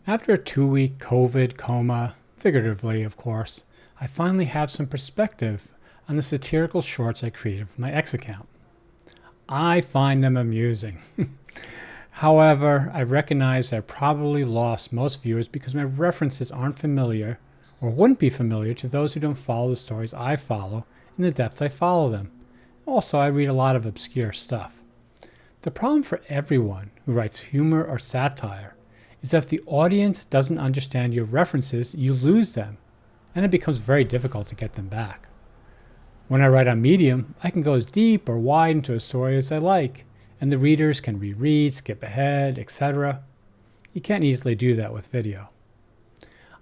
After a 2-week COVID coma, figuratively of course, I finally have some perspective on the satirical shorts I created for my X account. I find them amusing. However, I recognize I probably lost most viewers because my references aren't familiar or wouldn't be familiar to those who don't follow the stories I follow in the depth I follow them. Also, I read a lot of obscure stuff. The problem for everyone who writes humor or satire is that if the audience doesn't understand your references, you lose them, and it becomes very difficult to get them back. When I write on Medium, I can go as deep or wide into a story as I like, and the readers can reread, skip ahead, etc. You can't easily do that with video.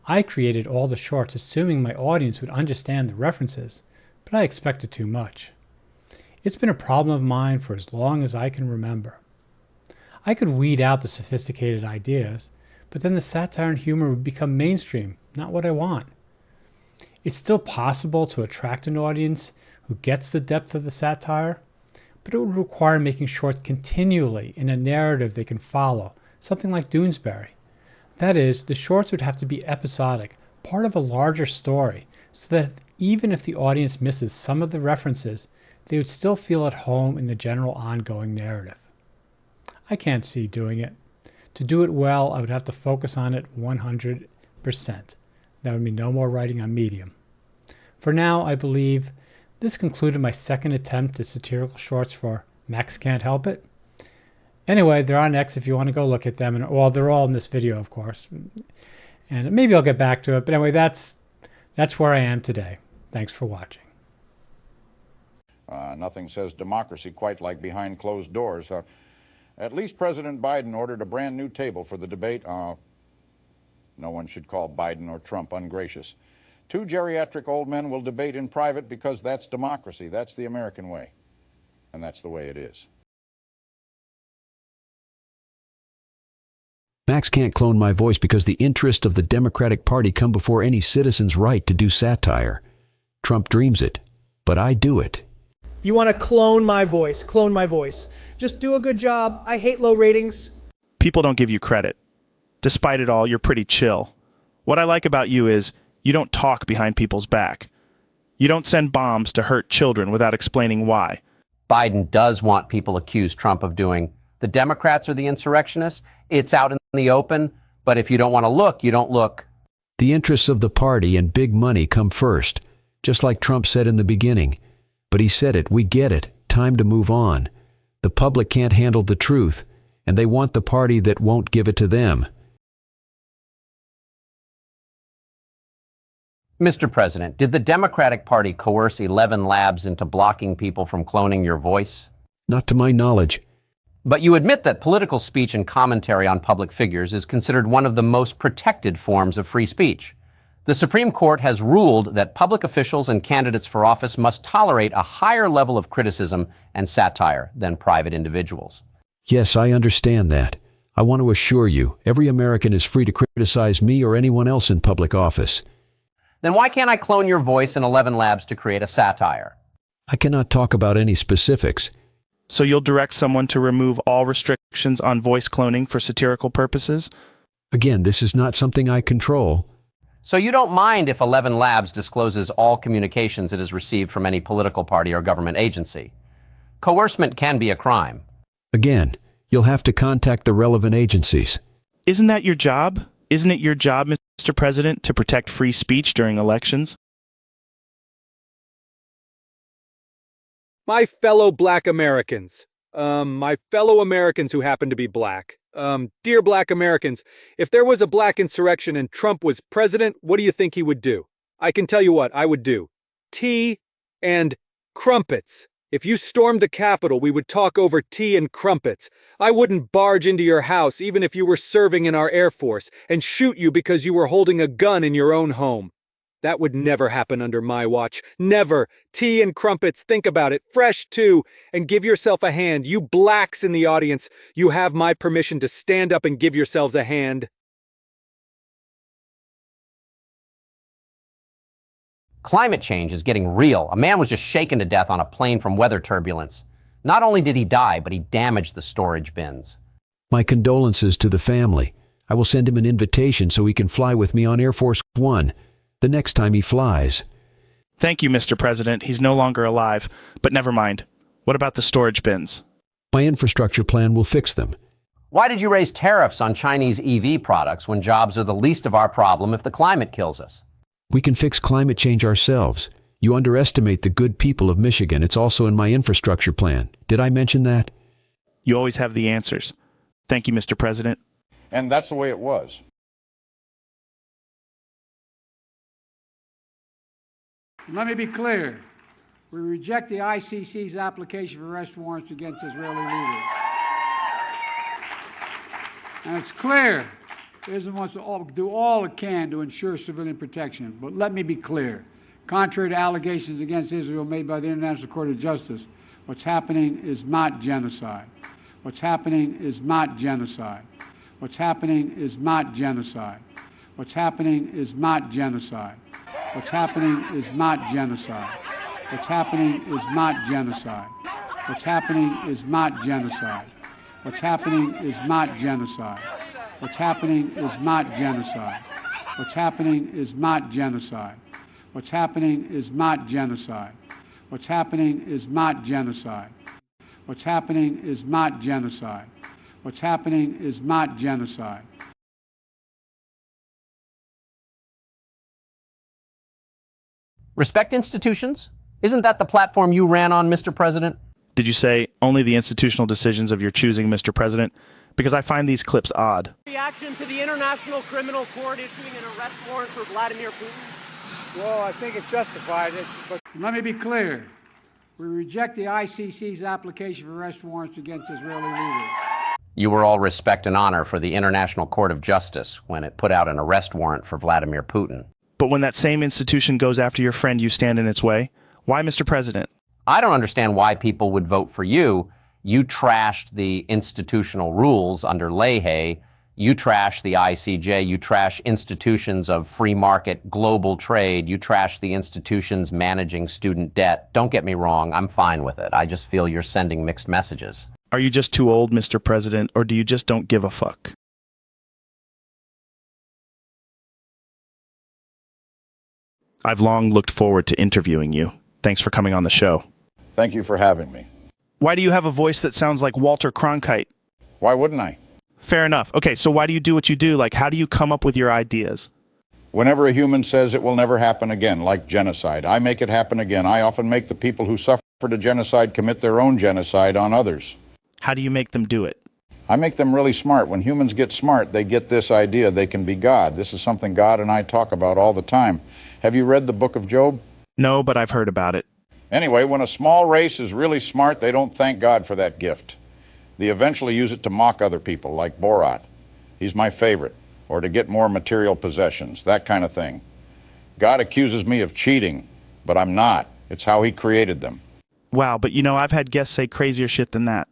I created all the shorts assuming my audience would understand the references, but I expected too much. It's been a problem of mine for as long as I can remember. I could weed out the sophisticated ideas, but then the satire and humor would become mainstream, not what I want. It's still possible to attract an audience who gets the depth of the satire, but it would require making shorts continually in a narrative they can follow, something like Doonesbury. That is, the shorts would have to be episodic, part of a larger story, so that even if the audience misses some of the references, they would still feel at home in the general ongoing narrative. I can't see doing it. To do it well, I would have to focus on it 100%. That would mean no more writing on Medium. For now, I believe this concluded my second attempt at satirical shorts for Max Can't Help It. Anyway, they're on X if you want to go look at them. And well, they're all in this video, of course. And maybe I'll get back to it. But anyway, that's where I am today. Thanks for watching. Nothing says democracy quite like behind closed doors. At least President Biden ordered a brand new table for the debate. No one should call Biden or Trump ungracious. Two geriatric old men will debate in private because that's democracy. That's the American way. And that's the way it is. Max can't clone my voice because the interests of the Democratic Party come before any citizen's right to do satire. Trump dreams it, but I do it. You want to clone my voice, clone my voice. Just do a good job. I hate low ratings. People don't give you credit. Despite it all, you're pretty chill. What I like about you is you don't talk behind people's back. You don't send bombs to hurt children without explaining why. Biden does want people accuse Trump of doing. The Democrats are the insurrectionists. It's out in the open, but if you don't want to look, you don't look. The interests of the party and big money come first, just like Trump said in the beginning. But he said it, we get it, time to move on. The public can't handle the truth, and they want the party that won't give it to them. Mr. President, did the Democratic Party coerce 11 labs into blocking people from cloning your voice? Not to my knowledge. But you admit that political speech and commentary on public figures is considered one of the most protected forms of free speech. The Supreme Court has ruled that public officials and candidates for office must tolerate a higher level of criticism and satire than private individuals. Yes, I understand that. I want to assure you, every American is free to criticize me or anyone else in public office. Then why can't I clone your voice in 11 labs to create a satire? I cannot talk about any specifics. So you'll direct someone to remove all restrictions on voice cloning for satirical purposes? Again, this is not something I control. So you don't mind if 11 Labs discloses all communications it has received from any political party or government agency. Coercement can be a crime. Again, you'll have to contact the relevant agencies. Isn't that your job? Isn't it your job, Mr. President, to protect free speech during elections? My fellow black Americans. My fellow Americans who happen to be black. Dear black Americans, if there was a black insurrection and Trump was president, what do you think he would do? I can tell you what I would do. Tea and crumpets. If you stormed the Capitol, we would talk over tea and crumpets. I wouldn't barge into your house even if you were serving in our Air Force and shoot you because you were holding a gun in your own home. That would never happen under my watch. Never. Tea and crumpets, think about it. Fresh, too. And give yourself a hand. You blacks in the audience, you have my permission to stand up and give yourselves a hand. Climate change is getting real. A man was just shaken to death on a plane from weather turbulence. Not only did he die, but he damaged the storage bins. My condolences to the family. I will send him an invitation so he can fly with me on Air Force One the next time he flies. Thank you, Mr. President. He's no longer alive. But never mind. What about the storage bins? My infrastructure plan will fix them. Why did you raise tariffs on Chinese EV products when jobs are the least of our problem if the climate kills us? We can fix climate change ourselves. You underestimate the good people of Michigan. It's also in my infrastructure plan. Did I mention that? You always have the answers. Thank you, Mr. President. And that's the way it was. Let me be clear. We reject the ICC's application for arrest warrants against Israeli leaders. And it's clear Israel wants to do all it can to ensure civilian protection. But let me be clear. Contrary to allegations against Israel made by the International Court of Justice, what's happening is not genocide. What's happening is not genocide. What's happening is not genocide. What's happening is not genocide. What's happening is not genocide. What's happening is not genocide. What's happening is not genocide. What's happening is not genocide. What's happening is not genocide. What's happening is not genocide. What's happening is not genocide. What's happening is not genocide. What's happening is not genocide. What's happening is not genocide. Respect institutions? Isn't that the platform you ran on, Mr. President? Did you say only the institutional decisions of your choosing, Mr. President? Because I find these clips odd. Reaction to the International Criminal Court issuing an arrest warrant for Vladimir Putin? Well, I think it's justified. But let me be clear. We reject the ICC's application for arrest warrants against Israeli leaders. You were all respect and honor for the International Court of Justice when it put out an arrest warrant for Vladimir Putin. But when that same institution goes after your friend, you stand in its way? Why, Mr. President? I don't understand why people would vote for you. You trashed the institutional rules under Leahy. You trash the ICJ. You trash institutions of free market, global trade. You trash the institutions managing student debt. Don't get me wrong. I'm fine with it. I just feel you're sending mixed messages. Are you just too old, Mr. President, or do you just don't give a fuck? I've long looked forward to interviewing you. Thanks for coming on the show. Thank you for having me. Why do you have a voice that sounds like Walter Cronkite? Why wouldn't I? Fair enough. Okay, so why do you do what you do? Like, how do you come up with your ideas? Whenever a human says it will never happen again, like genocide, I make it happen again. I often make the people who suffered a genocide commit their own genocide on others. How do you make them do it? I make them really smart. When humans get smart, they get this idea they can be God. This is something God and I talk about all the time. Have you read the book of Job? No, but I've heard about it. Anyway, when a small race is really smart, they don't thank God for that gift. They eventually use it to mock other people, like Borat. He's my favorite. Or to get more material possessions, that kind of thing. God accuses me of cheating, but I'm not. It's how he created them. Wow, but you know, I've had guests say crazier shit than that.